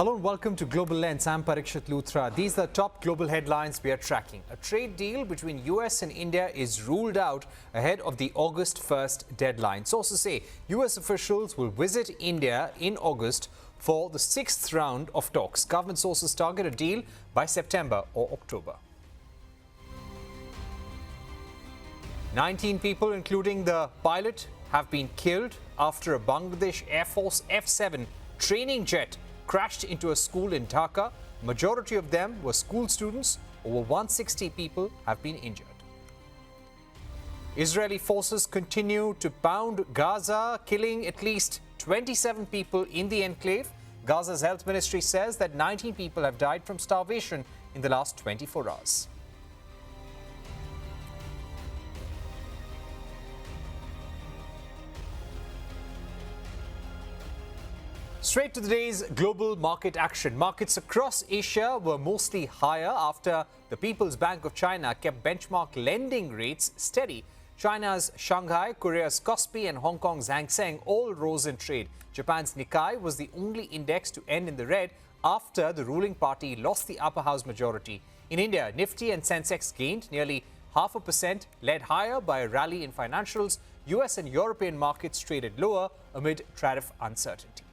Hello and welcome to Global Lens. I'm Parikshit Luthra. These are top global headlines we are tracking. A trade deal between US and India is ruled out ahead of the August 1st deadline. Sources say US officials will visit India in August for the 6th round of talks. Government sources target a deal by September or October. 19 people, including the pilot, have been killed after a Bangladesh Air Force F-7 training jet crashed into a school in Dhaka. Majority of them were school students. Over 160 people have been injured. Israeli forces continue to pound Gaza, killing at least 27 people in the enclave. Gaza's health ministry says that 19 people have died from starvation in the last 24 hours. Straight to today's global market action. Markets across Asia were mostly higher after the People's Bank of China kept benchmark lending rates steady. China's Shanghai, Korea's Kospi and Hong Kong's Hang Seng all rose in trade. Japan's Nikkei was the only index to end in the red after the ruling party lost the upper house majority. In India, Nifty and Sensex gained nearly 0.5%, led higher by a rally in financials. US and European markets traded lower amid tariff uncertainty.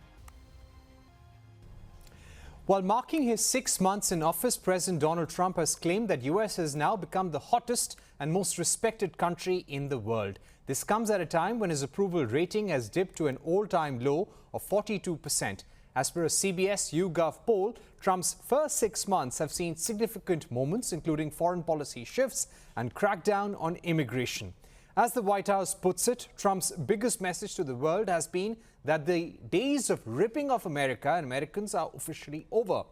While marking his 6 months in office, President Donald Trump has claimed that US has now become the hottest and most respected country in the world. This comes at a time when his approval rating has dipped to an all-time low of 42%. As per a CBS YouGov poll, Trump's first 6 months have seen significant moments, including foreign policy shifts and crackdown on immigration. As the White House puts it, Trump's biggest message to the world has been that the days of ripping off America and Americans are officially over.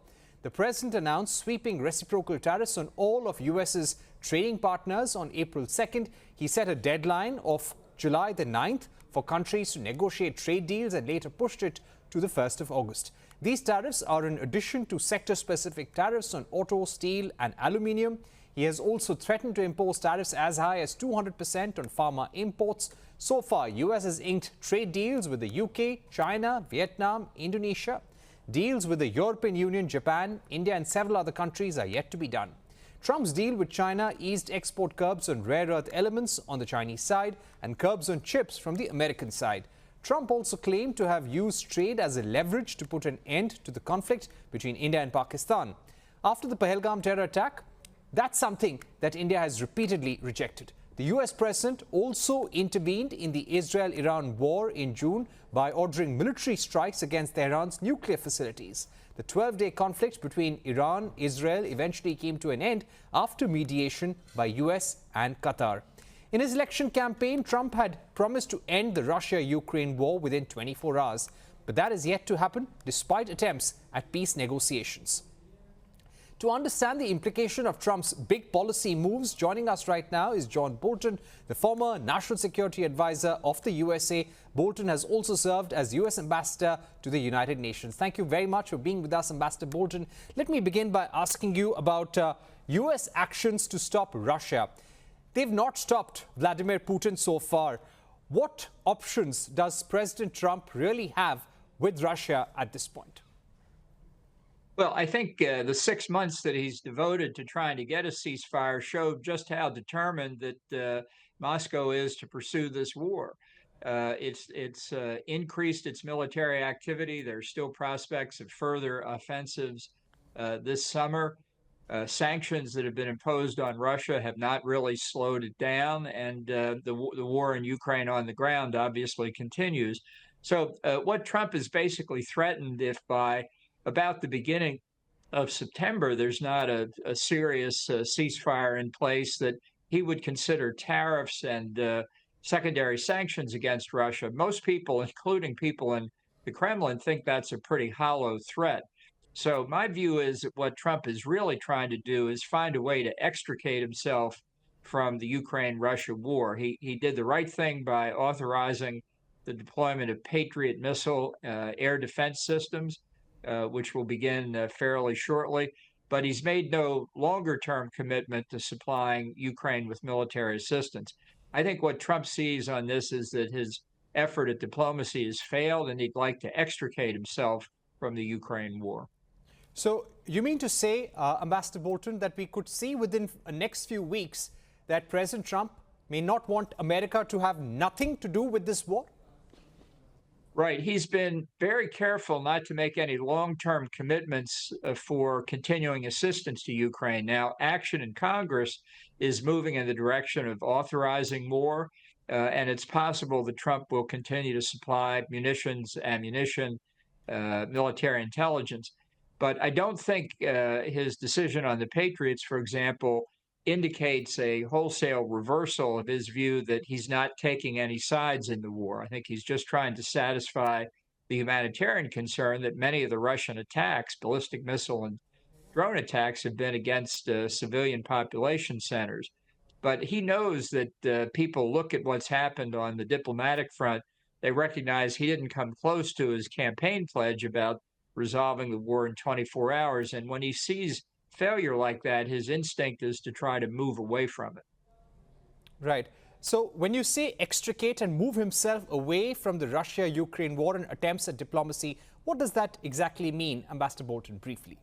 The president announced sweeping reciprocal tariffs on all of US's trading partners on April 2nd. He set a deadline of July the 9th for countries to negotiate trade deals and later pushed it to the 1st of August. These tariffs are in addition to sector-specific tariffs on auto, steel and aluminium. He has also threatened to impose tariffs as high as 200% on pharma imports. So far, US has inked trade deals with the UK, China, Vietnam, Indonesia. Deals with the European Union, Japan, India and several other countries are yet to be done. Trump's deal with China eased export curbs on rare earth elements on the Chinese side and curbs on chips from the American side. Trump also claimed to have used trade as a leverage to put an end to the conflict between India and Pakistan. After the Pahalgam terror attack, that's something that India has repeatedly rejected. The US president also intervened in the Israel-Iran war in June by ordering military strikes against Tehran's nuclear facilities. The 12-day conflict between Iran and Israel eventually came to an end after mediation by US and Qatar. In his election campaign, Trump had promised to end the Russia-Ukraine war within 24 hours. But that is yet to happen despite attempts at peace negotiations. To understand the implication of Trump's big policy moves, joining us right now is John Bolton, the former National Security Advisor of the USA. Bolton has also served as US Ambassador to the United Nations. Thank you very much for being with us, Ambassador Bolton. Let me begin by asking you about US actions to stop Russia. They've not stopped Vladimir Putin so far. What options does President Trump really have with Russia at this point? Well, I think the 6 months that he's devoted to trying to get a ceasefire showed just how determined that Moscow is to pursue this war. It's increased its military activity. There's still prospects of further offensives this summer. Sanctions that have been imposed on Russia have not really slowed it down, and the war in Ukraine on the ground obviously continues. So what Trump has basically threatened, if by about the beginning of September, there's not a serious ceasefire in place, that he would consider tariffs and secondary sanctions against Russia. Most people, including people in the Kremlin, think that's a pretty hollow threat. So my view is that what Trump is really trying to do is find a way to extricate himself from the Ukraine-Russia war. He did the right thing by authorizing the deployment of Patriot missile air defense systems, which will begin fairly shortly. But he's made no longer-term commitment to supplying Ukraine with military assistance. I think what Trump sees on this is that his effort at diplomacy has failed, and he'd like to extricate himself from the Ukraine war. So you mean to say, Ambassador Bolton, that we could see within the next few weeks that President Trump may not want America to have nothing to do with this war? Right. He's been very careful not to make any long-term commitments for continuing assistance to Ukraine. Now, action in Congress is moving in the direction of authorizing more, and it's possible that Trump will continue to supply munitions, ammunition, military intelligence. But I don't think his decision on the Patriots, for example, indicates a wholesale reversal of his view that he's not taking any sides in the war. I think he's just trying to satisfy the humanitarian concern that many of the Russian attacks, ballistic missile and drone attacks, have been against civilian population centers. But he knows that people look at what's happened on the diplomatic front. They recognize he didn't come close to his campaign pledge about resolving the war in 24 hours. And when he sees failure like that, his instinct is to try to move away from it. Right. So when you say extricate and move himself away from the Russia-Ukraine war and attempts at diplomacy, what does that exactly mean, Ambassador Bolton, briefly?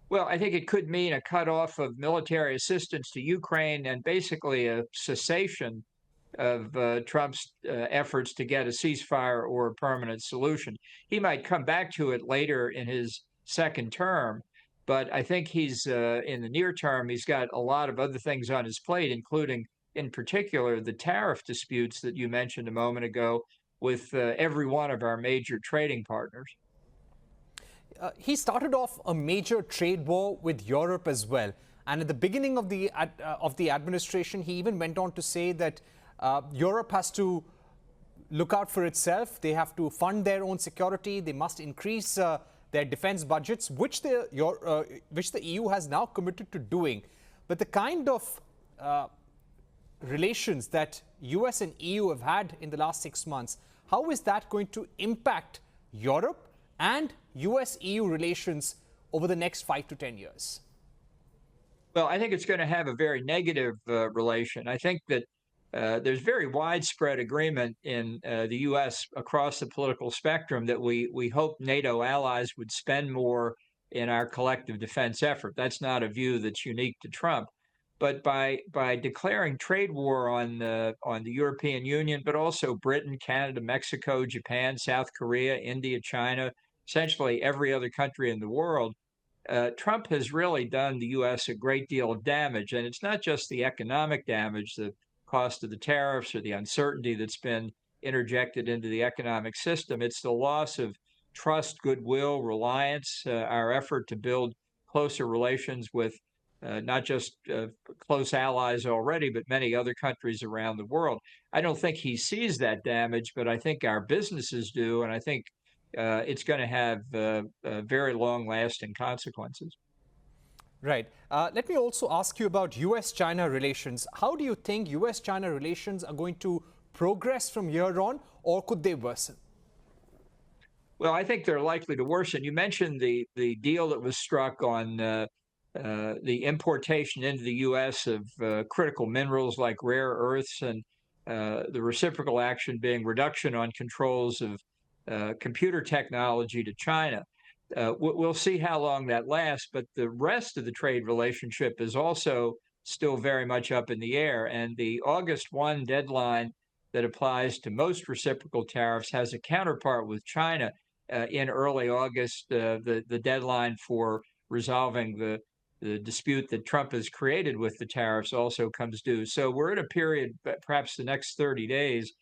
Well, I think it could mean a cutoff of military assistance to Ukraine and basically a cessation of Trump's efforts to get a ceasefire or a permanent solution. He might come back to it later in his second term, but I think he's in the near term, he's got a lot of other things on his plate, including, in particular, the tariff disputes that you mentioned a moment ago with every one of our major trading partners. He started off a major trade war with Europe as well. And at the beginning of the administration, he even went on to say that Europe has to look out for itself. They have to fund their own security. They must increase their defense budgets, which the EU has now committed to doing. But the kind of relations that US and EU have had in the last 6 months, how is that going to impact Europe and US-EU relations over the next 5 to 10 years? Well, I think it's going to have a very negative relation. I think that there's very widespread agreement in the U.S. across the political spectrum that we hope NATO allies would spend more in our collective defense effort. That's not a view that's unique to Trump. But by declaring trade war on the European Union, but also Britain, Canada, Mexico, Japan, South Korea, India, China, essentially every other country in the world, Trump has really done the U.S. a great deal of damage. And it's not just the economic damage, the cost of the tariffs or the uncertainty that's been interjected into the economic system. It's the loss of trust, goodwill, reliance, our effort to build closer relations with not just close allies already, but many other countries around the world. I don't think he sees that damage, but I think our businesses do. And I think it's going to have very long-lasting consequences. Right. Let me also ask you about US-China relations. How do you think US-China relations are going to progress from here on, or could they worsen? Well, I think they're likely to worsen. You mentioned the deal that was struck on the importation into the U.S. of critical minerals like rare earths, and the reciprocal action being reduction on controls of computer technology to China. We'll see how long that lasts, but the rest of the trade relationship is also still very much up in the air. And the August 1 deadline that applies to most reciprocal tariffs has a counterpart with China in early August. The deadline for resolving the dispute that Trump has created with the tariffs also comes due. So we're in a period, perhaps the next 30 days,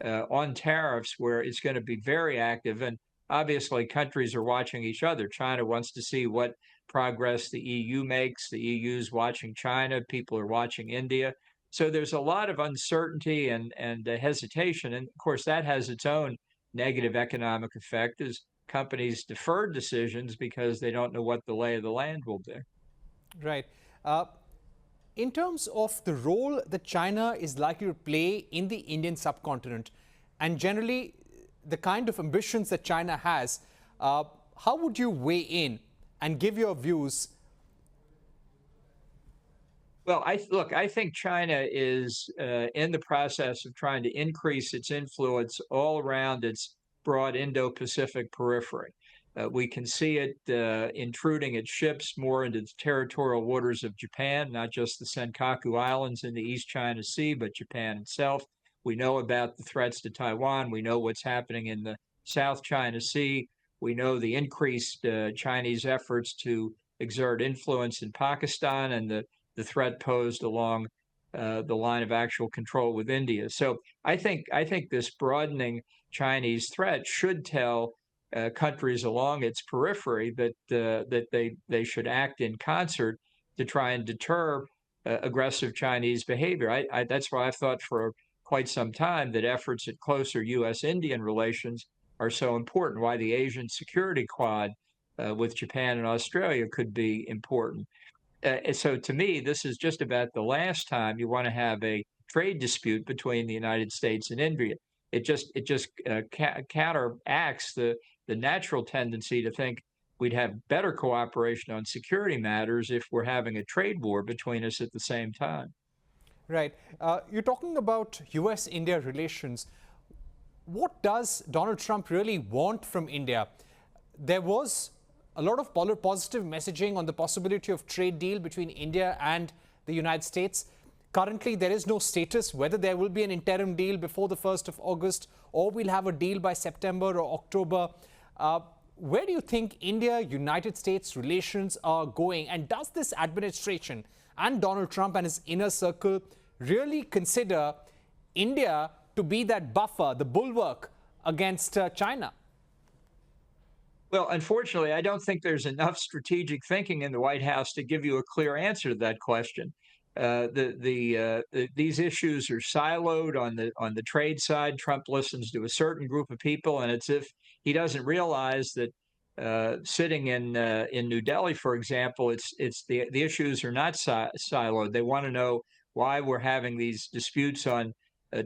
on tariffs where it's going to be very active. And obviously, countries are watching each other. China wants to see what progress the EU makes. The EU's watching China. People are watching India. So there's a lot of uncertainty and hesitation. And of course, that has its own negative economic effect as companies defer decisions because they don't know what the lay of the land will be. Right. In terms of the role that China is likely to play in the Indian subcontinent, and generally the kind of ambitions that China has, how would you weigh in and give your views? Well, I think China is in the process of trying to increase its influence all around its broad Indo-Pacific periphery. We can see it intruding its ships more into the territorial waters of Japan, not just the Senkaku Islands in the East China Sea, but Japan itself. We know about the threats to Taiwan. We know what's happening in the South China Sea. We know the increased Chinese efforts to exert influence in Pakistan and the threat posed along the line of actual control with India. So I think this broadening Chinese threat should tell countries along its periphery that they should act in concert to try and deter aggressive Chinese behavior. That's why I've thought for quite some time that efforts at closer U.S.-Indian relations are so important. Why the Asian Security Quad with Japan and Australia could be important. So to me, this is just about the last time you want to have a trade dispute between the United States and India. It just counteracts the natural tendency to think we'd have better cooperation on security matters if we're having a trade war between us at the same time. Right. You're talking about US-India relations. What does Donald Trump really want from India? There was a lot of positive messaging on the possibility of trade deal between India and the United States. Currently, there is no status whether there will be an interim deal before the 1st of August or we'll have a deal by September or October. Where do you think India-United States relations are going? And does this administration and Donald Trump and his inner circle really consider India to be that buffer, the bulwark against China? Well, unfortunately, I don't think there's enough strategic thinking in the White House to give you a clear answer to that question. These issues are siloed on the trade side. Trump listens to a certain group of people, and it's if he doesn't realize that sitting in New Delhi, for example, it's the issues are not siloed. They want to know why we're having these disputes on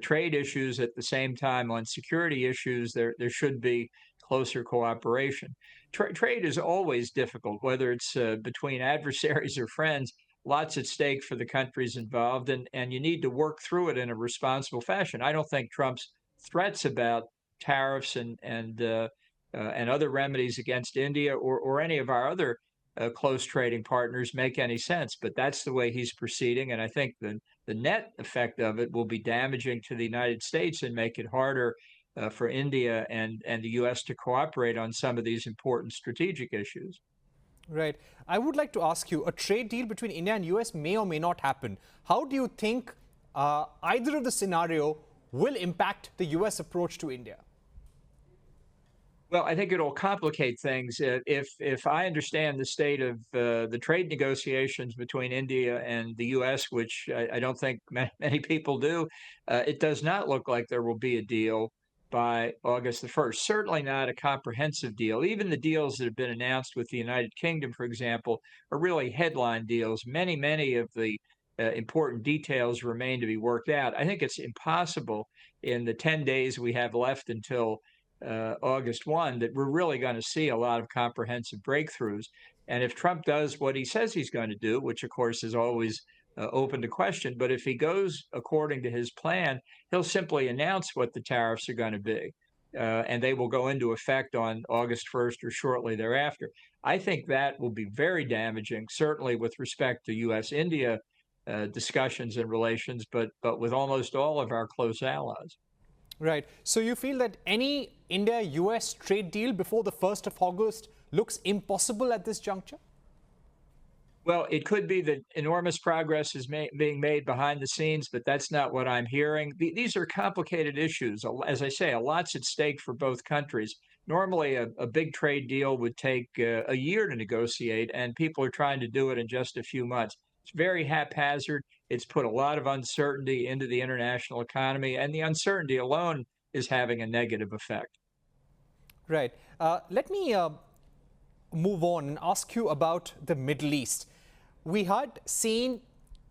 trade issues at the same time on security issues. There should be closer cooperation. Trade is always difficult, whether it's between adversaries or friends. Lots at stake for the countries involved, and you need to work through it in a responsible fashion. I don't think Trump's threats about tariffs and other remedies against India or any of our other close trading partners make any sense, but that's the way he's proceeding, and I think the net effect of it will be damaging to the United States and make it harder for India and the U.S. to cooperate on some of these important strategic issues. Right. I would like to ask you, a trade deal between India and US may or may not happen. How do you think either of the scenario will impact the US approach to India? Well, I think it'll complicate things. If I understand the state of the trade negotiations between India and the U.S., which I don't think many people do, it does not look like there will be a deal by August the 1st. Certainly not a comprehensive deal. Even the deals that have been announced with the United Kingdom, for example, are really headline deals. Many of the important details remain to be worked out. I think it's impossible in the 10 days we have left until August 1 that we're really going to see a lot of comprehensive breakthroughs. And if Trump does what he says he's going to do, which of course is always open to question, but if he goes according to his plan, he'll simply announce what the tariffs are going to be. And they will go into effect on August 1st or shortly thereafter. I think that will be very damaging, certainly with respect to U.S.-India discussions and relations, but with almost all of our close allies. Right. So you feel that any India-US trade deal before the 1st of August looks impossible at this juncture? Well, it could be that enormous progress is being made behind the scenes, but that's not what I'm hearing. These are complicated issues. As I say, a lot's at stake for both countries. Normally, a big trade deal would take a year to negotiate, and people are trying to do it in just a few months. It's very haphazard. It's put a lot of uncertainty into the international economy, and the uncertainty alone is having a negative effect. Right. Let me move on and ask you about the Middle East. We had seen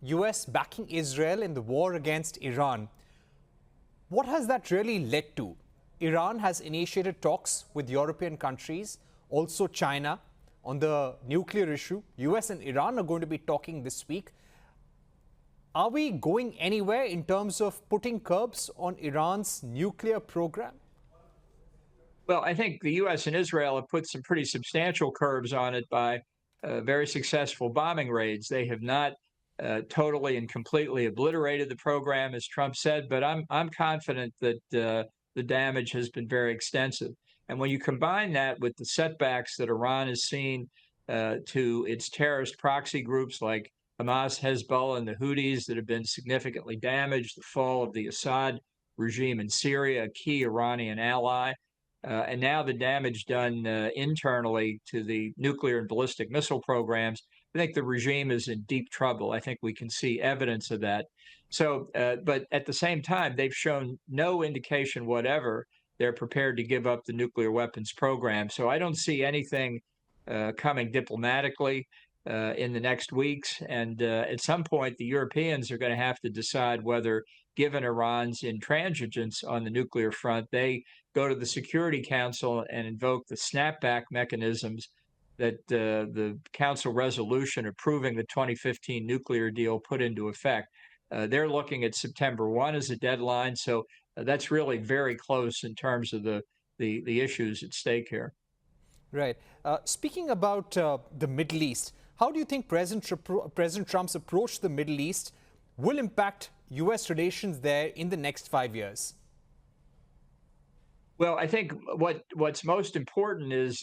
US backing Israel in the war against Iran. What has that really led to? Iran has initiated talks with European countries, also China, on the nuclear issue. US and Iran are going to be talking this week. Are we going anywhere in terms of putting curbs on Iran's nuclear program? Well, I think the U.S. and Israel have put some pretty substantial curbs on it by very successful bombing raids. They have not totally and completely obliterated the program, as Trump said, but I'm confident that the damage has been very extensive. And when you combine that with the setbacks that Iran has seen to its terrorist proxy groups like Hamas, Hezbollah, and the Houthis that have been significantly damaged, the fall of the Assad regime in Syria, a key Iranian ally, and now the damage done internally to the nuclear and ballistic missile programs, I think the regime is in deep trouble. I think we can see evidence of that. So, but at the same time, they've shown no indication whatever they're prepared to give up the nuclear weapons program. So I don't see anything coming diplomatically in the next weeks. And at some point, the Europeans are going to have to decide whether, given Iran's intransigence on the nuclear front, they go to the Security Council and invoke the snapback mechanisms that the Council resolution approving the 2015 nuclear deal put into effect. They're looking at September 1 as a deadline. So that's really very close in terms of the issues at stake here. Right. Speaking about the Middle East, how do you think President Trump's approach to the Middle East will impact U.S. relations there in the next 5 years? Well, I think what's most important is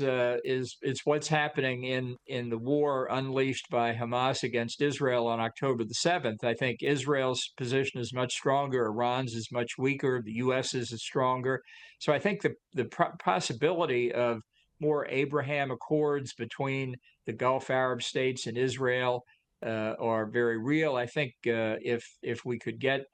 what's happening in the war unleashed by Hamas against Israel on October the 7th. I think Israel's position is much stronger. Iran's is much weaker. The U.S.'s is stronger. So I think the possibility of more Abraham Accords between the Gulf Arab states and Israel are very real. I think if we could get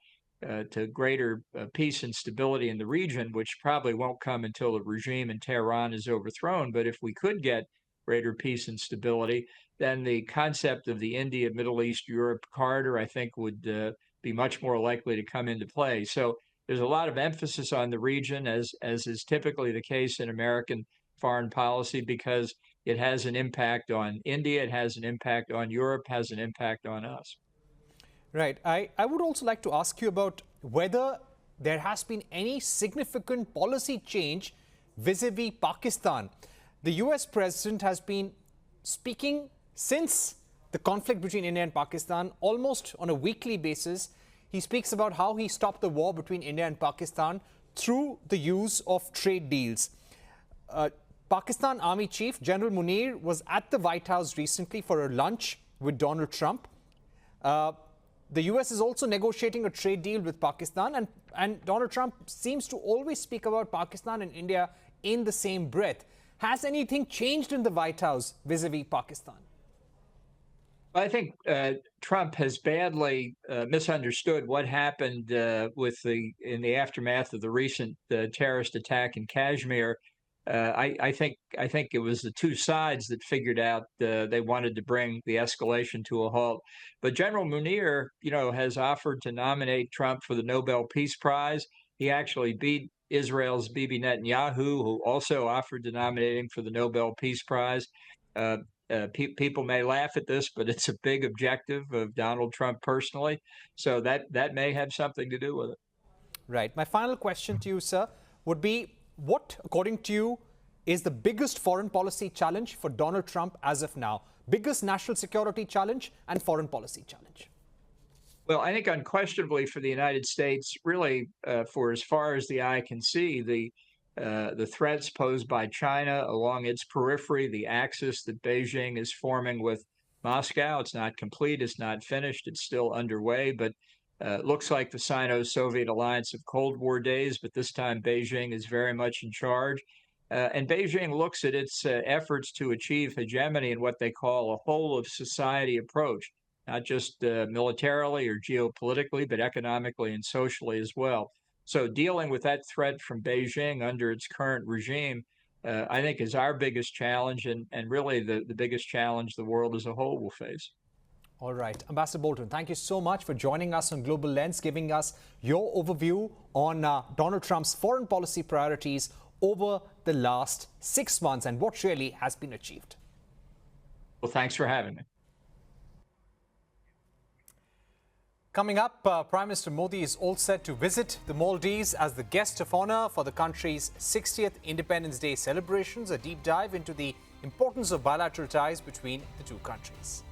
to greater peace and stability in the region, which probably won't come until the regime in Tehran is overthrown. But if we could get greater peace and stability, then the concept of the India, Middle East, Europe corridor, I think, would be much more likely to come into play. So there's a lot of emphasis on the region, as is typically the case in American foreign policy, because it has an impact on India, it has an impact on Europe, has an impact on us. Right. I would also like to ask you about whether there has been any significant policy change vis-a-vis Pakistan. The US president has been speaking since the conflict between India and Pakistan almost on a weekly basis. He speaks about how he stopped the war between India and Pakistan through the use of trade deals. Pakistan Army Chief General Munir was at the White House recently for a lunch with Donald Trump. The U.S. is also negotiating a trade deal with Pakistan, and Donald Trump seems to always speak about Pakistan and India in the same breath. Has anything changed in the White House vis-a-vis Pakistan? I think Trump has badly misunderstood what happened in the aftermath of the recent terrorist attack in Kashmir. I think it was the two sides that figured out they wanted to bring the escalation to a halt. But General Munir, has offered to nominate Trump for the Nobel Peace Prize. He actually beat Israel's Bibi Netanyahu, who also offered to nominate him for the Nobel Peace Prize. People may laugh at this, but it's a big objective of Donald Trump personally. So that may have something to do with it. Right. My final question to you, sir, would be, what, according to you, is the biggest foreign policy challenge for Donald Trump as of now? Biggest national security challenge and foreign policy challenge? Well, I think unquestionably for the United States, really, for as far as the eye can see, the threats posed by China along its periphery, the axis that Beijing is forming with Moscow. It's not complete, it's not finished, it's still underway, but looks like the Sino-Soviet alliance of Cold War days, but this time Beijing is very much in charge. And Beijing looks at its efforts to achieve hegemony in what they call a whole of society approach, not just militarily or geopolitically, but economically and socially as well. So dealing with that threat from Beijing under its current regime, I think is our biggest challenge, and really the biggest challenge the world as a whole will face. All right. Ambassador Bolton, thank you so much for joining us on Global Lens, giving us your overview on Donald Trump's foreign policy priorities over the last 6 months and what really has been achieved. Well, thanks for having me. Coming up, Prime Minister Modi is all set to visit the Maldives as the guest of honor for the country's 60th Independence Day celebrations. A deep dive into the importance of bilateral ties between the two countries.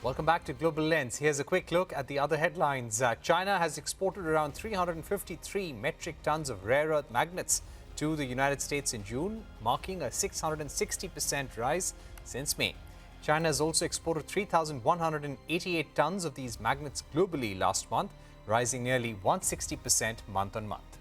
Welcome back to Global Lens. Here's a quick look at the other headlines. China has exported around 353 metric tons of rare earth magnets to the United States in June, marking a 660% rise since May. China has also exported 3,188 tons of these magnets globally last month, rising nearly 160% month on month.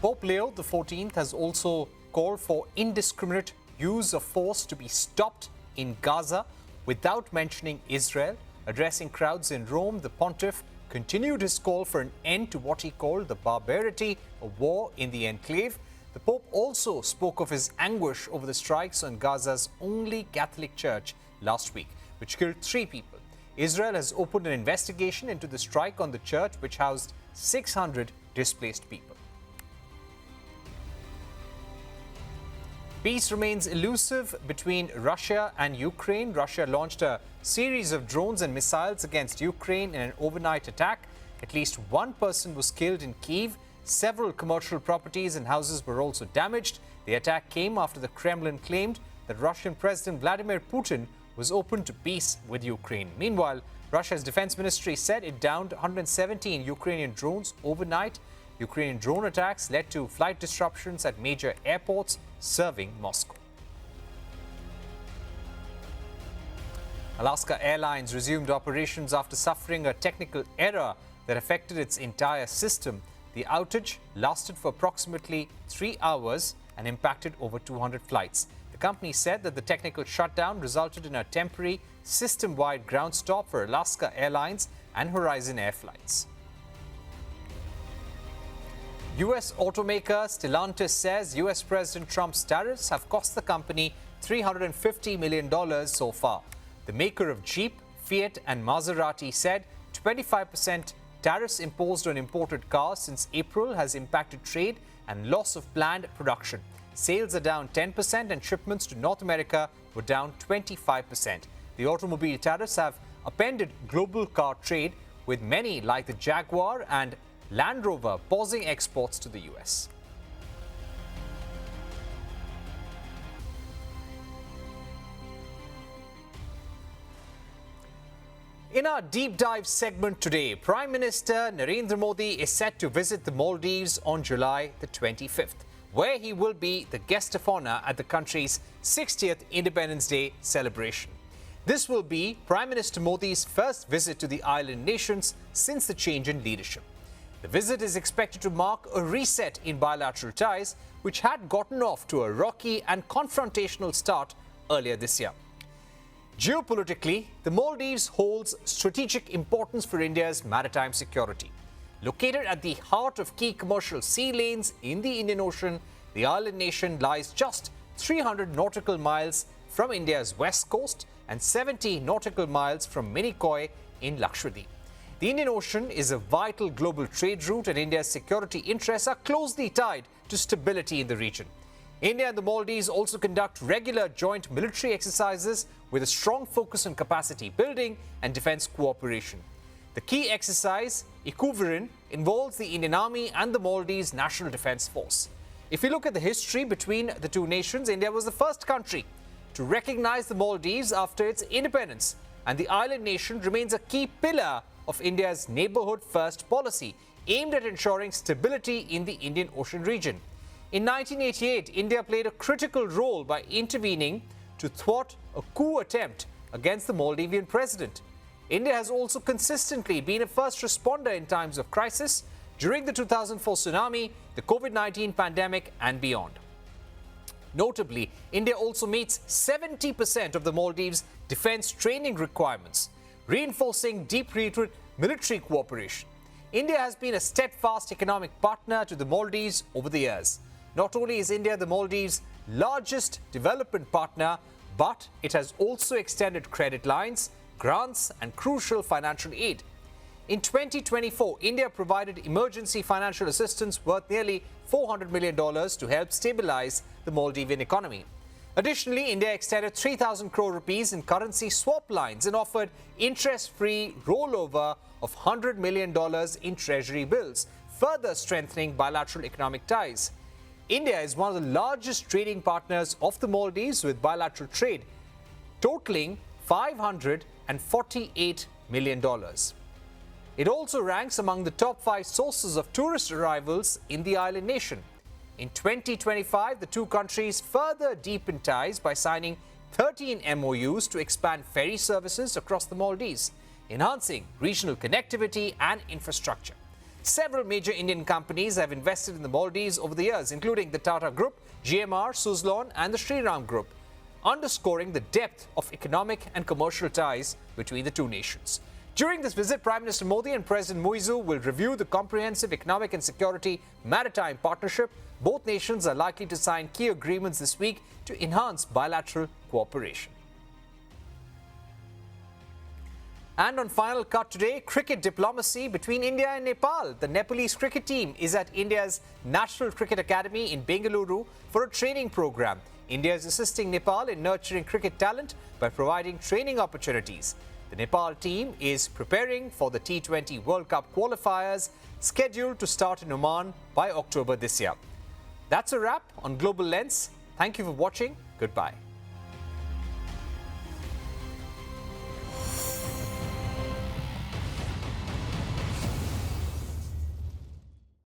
Pope Leo XIV has also called for indiscriminate use of force to be stopped in Gaza without mentioning Israel. Addressing crowds in Rome, the pontiff continued his call for an end to what he called the barbarity of war in the enclave. The Pope also spoke of his anguish over the strikes on Gaza's only Catholic church last week, which killed 3 people. Israel has opened an investigation into the strike on the church, which housed 600 displaced people. Peace remains elusive between Russia and Ukraine. Russia launched a series of drones and missiles against Ukraine in an overnight attack. At least 1 person was killed in Kyiv. Several commercial properties and houses were also damaged. The attack came after the Kremlin claimed that Russian President Vladimir Putin was open to peace with Ukraine. Meanwhile, Russia's defense ministry said it downed 117 Ukrainian drones overnight. Ukrainian drone attacks led to flight disruptions at major airports serving Moscow. Alaska Airlines resumed operations after suffering a technical error that affected its entire system. The outage lasted for approximately 3 hours and impacted over 200 flights. The company said that the technical shutdown resulted in a temporary system-wide ground stop for Alaska Airlines and Horizon Air flights. U.S. automaker Stellantis says U.S. President Trump's tariffs have cost the company $350 million so far. The maker of Jeep, Fiat and Maserati said 25% tariffs imposed on imported cars since April has impacted trade and loss of planned production. Sales are down 10% and shipments to North America were down 25%. The automobile tariffs have upended global car trade, with many like the Jaguar and Land Rover pausing exports to the US. In our deep dive segment today, Prime Minister Narendra Modi is set to visit the Maldives on July the 25th, where he will be the guest of honor at the country's 60th Independence Day celebration. This will be Prime Minister Modi's first visit to the island nations since the change in leadership. The visit is expected to mark a reset in bilateral ties, which had gotten off to a rocky and confrontational start earlier this year. Geopolitically, the Maldives holds strategic importance for India's maritime security. Located at the heart of key commercial sea lanes in the Indian Ocean, the island nation lies just 300 nautical miles from India's west coast and 70 nautical miles from Minicoy in Lakshadweep. The Indian Ocean is a vital global trade route, and India's security interests are closely tied to stability in the region. India and the Maldives also conduct regular joint military exercises with a strong focus on capacity building and defense cooperation. The key exercise, Ikuverin, involves the Indian Army and the Maldives National Defense Force. If you look at the history between the two nations, India was the first country to recognize the Maldives after its independence, and the island nation remains a key pillar of India's neighborhood first policy aimed at ensuring stability in the Indian Ocean region. In 1988, India played a critical role by intervening to thwart a coup attempt against the Maldivian president. India has also consistently been a first responder in times of crisis during the 2004 tsunami, the COVID-19 pandemic and beyond. Notably, India also meets 70% of the Maldives' defense training requirements, reinforcing deep-rooted military cooperation. India has been a steadfast economic partner to the Maldives over the years. Not only is India the Maldives' largest development partner, but it has also extended credit lines, grants, and crucial financial aid. In 2024, India provided emergency financial assistance worth nearly $400 million to help stabilize the Maldivian economy. Additionally, India extended 3,000 crore rupees in currency swap lines and offered interest-free rollover of $100 million in treasury bills, further strengthening bilateral economic ties. India is one of the largest trading partners of the Maldives, with bilateral trade totaling $548 million. It also ranks among the top 5 sources of tourist arrivals in the island nation. In 2025, the two countries further deepened ties by signing 13 MOUs to expand ferry services across the Maldives, enhancing regional connectivity and infrastructure. Several major Indian companies have invested in the Maldives over the years, including the Tata Group, GMR, Suzlon and the Shriram Group, underscoring the depth of economic and commercial ties between the two nations. During this visit, Prime Minister Modi and President Muizu will review the comprehensive economic and security maritime partnership. Both nations are likely to sign key agreements this week to enhance bilateral cooperation. And on Final Cut today, cricket diplomacy between India and Nepal. The Nepalese cricket team is at India's National Cricket Academy in Bengaluru for a training program. India is assisting Nepal in nurturing cricket talent by providing training opportunities. The Nepal team is preparing for the T20 World Cup qualifiers scheduled to start in Oman by October this year. That's a wrap on Global Lens. Thank you for watching. Goodbye.